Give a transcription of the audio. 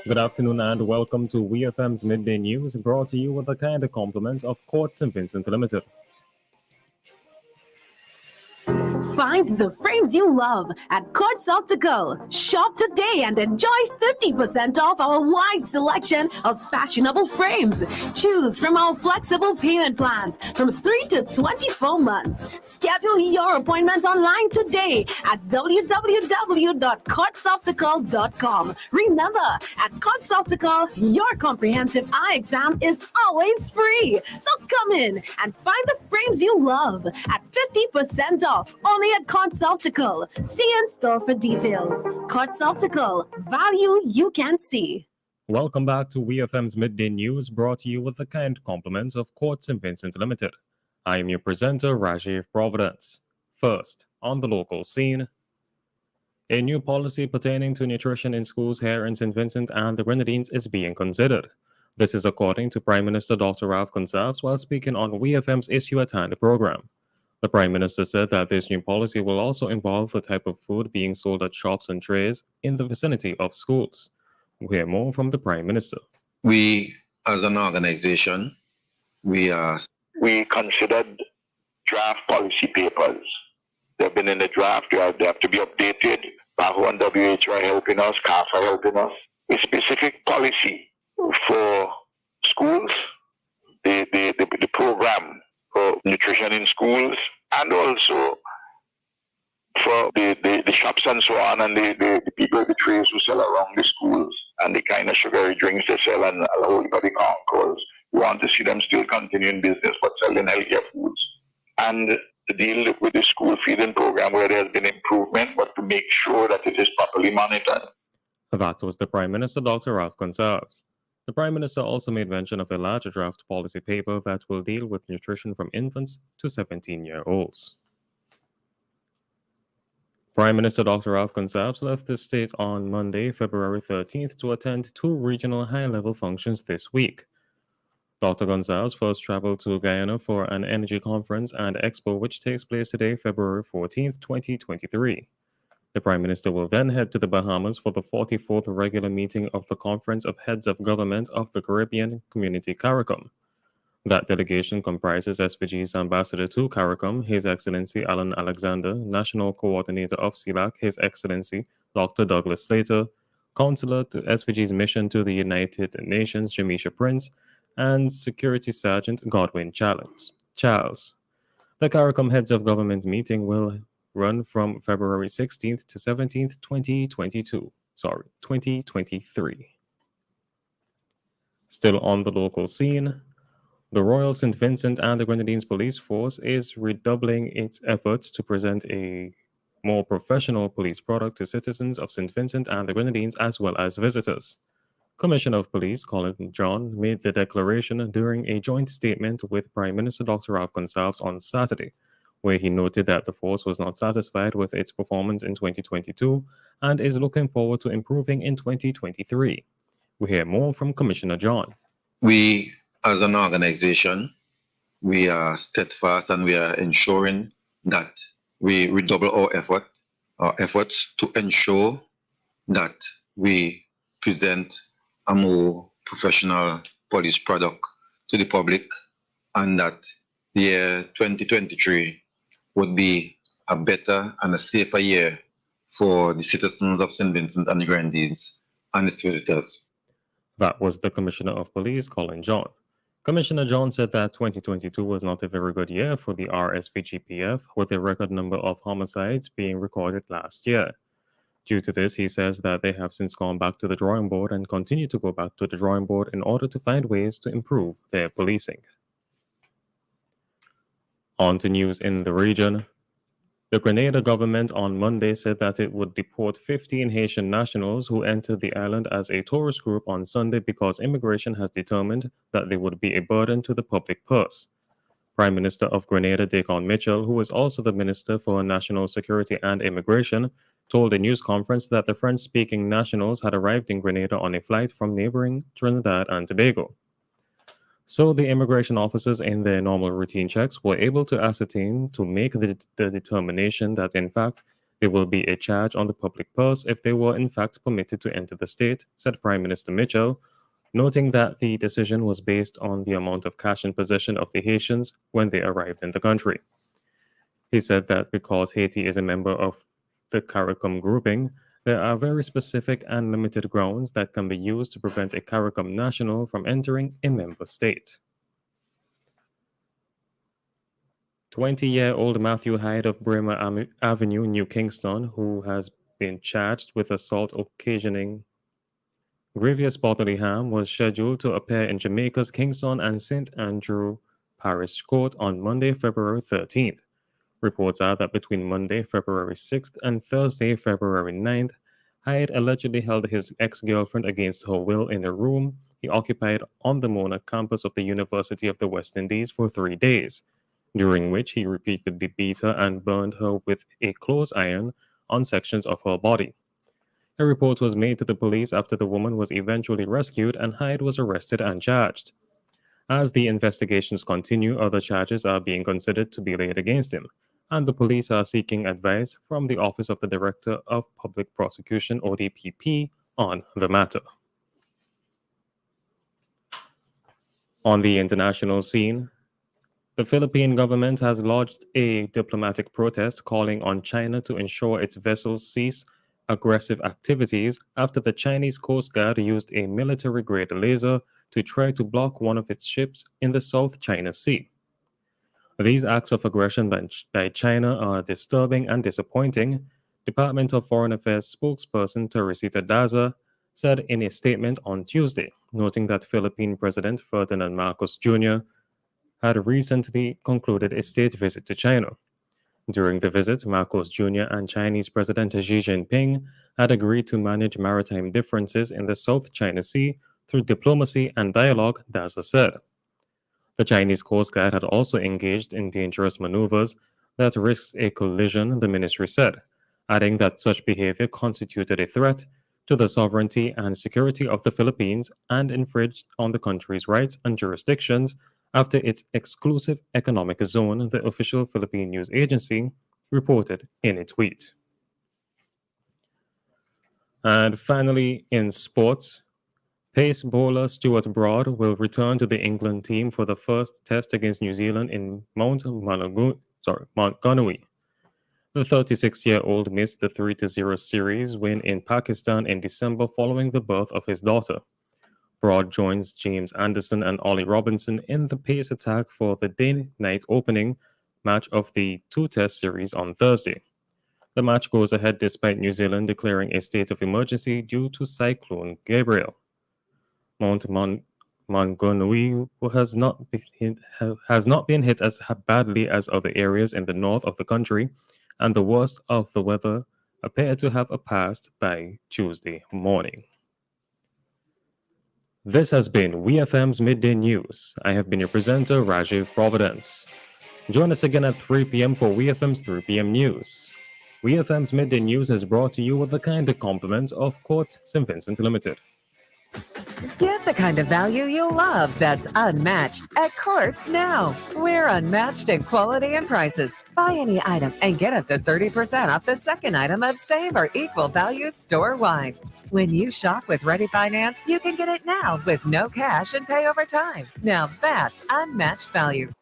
Good afternoon and welcome to WEFM's Midday News, brought to you with the kind compliments of Court St. Vincent Limited. Find the frames you love at Quartz Optical. Shop today and enjoy 50% off our wide selection of fashionable frames. Choose from our flexible payment plans from 3 to 24 months. Schedule your appointment online today at www.quartzoptical.com. Remember, at Quartz Optical, your comprehensive eye exam is always free. So come in and find the frames you love at 50% off only at Quartz Optical. See in store for details. Quartz Optical, value you can see. Welcome back to WEFM's Midday News, brought to you with the kind compliments of Court St. Vincent Limited. I am your presenter, Rajiv Providence. First, on the local scene, a new policy pertaining to nutrition in schools here in St. Vincent and the Grenadines is being considered. This is according to Prime Minister Dr. Rajiv Providence while speaking on WEFM's Issue at Hand program. The Prime Minister said that this new policy will also involve the type of food being sold at shops and trays in the vicinity of schools. We'll hear more from the Prime Minister. We, as an organization, we considered draft policy papers. They've been in the draft. They have to be updated. PAHO and WHO are helping us. CAF are helping us. A specific policy for schools, the program for nutrition in schools, and also for the shops and so on, and the people, the trays who sell around the schools, and the kind of sugary drinks they sell, and a whole lot of the concourse. We want to see them still continuing business, but selling healthier foods. And to deal with the school feeding program where there has been improvement, but to make sure that it is properly monitored. That was the Prime Minister, Dr. Rajiv Providence. The Prime Minister also made mention of a larger draft policy paper that will deal with nutrition from infants to 17-year-olds. Prime Minister Dr. Rajiv Providence left the state on Monday, February 13th, to attend two regional high-level functions this week. Dr. Gonzalez first traveled to Guyana for an energy conference and expo which takes place today, February 14th, 2023. The Prime Minister will then head to the Bahamas for the 44th regular meeting of the Conference of Heads of Government of the Caribbean Community CARICOM. That delegation comprises SVG's Ambassador to CARICOM, His Excellency Alan Alexander, National Coordinator of CELAC, His Excellency Dr. Douglas Slater, Counselor to SVG's Mission to the United Nations, Jamisha Prince, and Security Sergeant Godwin Charles. The CARICOM Heads of Government meeting will run from February 16th to 17th, 2023. Still on the local scene, the Royal St. Vincent and the Grenadines Police Force is redoubling its efforts to present a more professional police product to citizens of St. Vincent and the Grenadines as well as visitors. Commissioner of Police Colin John made the declaration during a joint statement with Prime Minister Dr. Rajiv Providence on Saturday, where he noted that the force was not satisfied with its performance in 2022 and is looking forward to improving in 2023. We hear more from Commissioner John. We, as an organization, we are steadfast and we are ensuring that we redouble our efforts to ensure that we present a more professional police product to the public, and that the year 2023 would be a better and a safer year for the citizens of St. Vincent and the Grenadines and its visitors. That was the Commissioner of Police, Colin John. Commissioner John said that 2022 was not a very good year for the RSVGPF, with a record number of homicides being recorded last year. Due to this, he says that they have since gone back to the drawing board and continue to go back to the drawing board in order to find ways to improve their policing. On to news in the region. The Grenada government on Monday said that it would deport 15 Haitian nationals who entered the island as a tourist group on Sunday because immigration has determined that they would be a burden to the public purse. Prime Minister of Grenada, Decon Mitchell, who is also the Minister for National Security and Immigration, told a news conference that the French-speaking nationals had arrived in Grenada on a flight from neighboring Trinidad and Tobago. So the immigration officers in their normal routine checks were able to ascertain to make the determination that in fact There will be a charge on the public purse if they were in fact permitted to enter the state, said Prime Minister Mitchell, noting that the decision was based on the amount of cash in possession of the Haitians when they arrived in the country. He said that because Haiti is a member of the CARICOM grouping, there are very specific and limited grounds that can be used to prevent a CARICOM national from entering a member state. 20-year-old Matthew Hyde of Bremer Avenue, New Kingston, who has been charged with assault occasioning grievous bodily harm, was scheduled to appear in Jamaica's Kingston and St. Andrew Parish Court on Monday, February 13th. Reports are that between Monday, February 6th and Thursday, February 9th, Hyde allegedly held his ex-girlfriend against her will in a room he occupied on the Mona campus of the University of the West Indies for 3 days, during which he repeatedly beat her and burned her with a clothes iron on sections of her body. A report was made to the police after the woman was eventually rescued and Hyde was arrested and charged. As the investigations continue, other charges are being considered to be laid against him, and the police are seeking advice from the Office of the Director of Public Prosecution, ODPP, on the matter. On the international scene, the Philippine government has lodged a diplomatic protest calling on China to ensure its vessels cease aggressive activities after the Chinese Coast Guard used a military-grade laser to try to block one of its ships in the South China Sea. These acts of aggression by China are disturbing and disappointing, Department of Foreign Affairs spokesperson Teresita Daza said in a statement on Tuesday, noting that Philippine President Ferdinand Marcos Jr. had recently concluded a state visit to China. During the visit, Marcos Jr. and Chinese President Xi Jinping had agreed to manage maritime differences in the South China Sea through diplomacy and dialogue, Daza said. The Chinese Coast Guard had also engaged in dangerous maneuvers that risked a collision, the ministry said, adding that such behavior constituted a threat to the sovereignty and security of the Philippines and infringed on the country's rights and jurisdictions after its exclusive economic zone, the official Philippine news agency reported in a tweet. And finally, in sports, pace bowler Stuart Broad will return to the England team for the first test against New Zealand in Montgomery. The 36-year-old missed the 3-0 series win in Pakistan in December following the birth of his daughter. Broad joins James Anderson and Ollie Robinson in the pace attack for the day-night opening match of the two-test series on Thursday. The match goes ahead despite New Zealand declaring a state of emergency due to Cyclone Gabriel. Montgomery has not been hit as badly as other areas in the north of the country, and the worst of the weather appeared to have passed by Tuesday morning. This has been WEFM's Midday News. I have been your presenter, Rajiv Providence. Join us again at 3 p.m. for WEFM's 3 p.m. News. WEFM's Midday News is brought to you with the kind compliments of Quartz St. Vincent Limited. Get the kind of value you love that's unmatched at Quartz now. We're unmatched in quality and prices. Buy any item and get up to 30% off the second item of same or equal value store-wide. When you shop with Ready Finance, you can get it now with no cash and pay over time. Now that's unmatched value.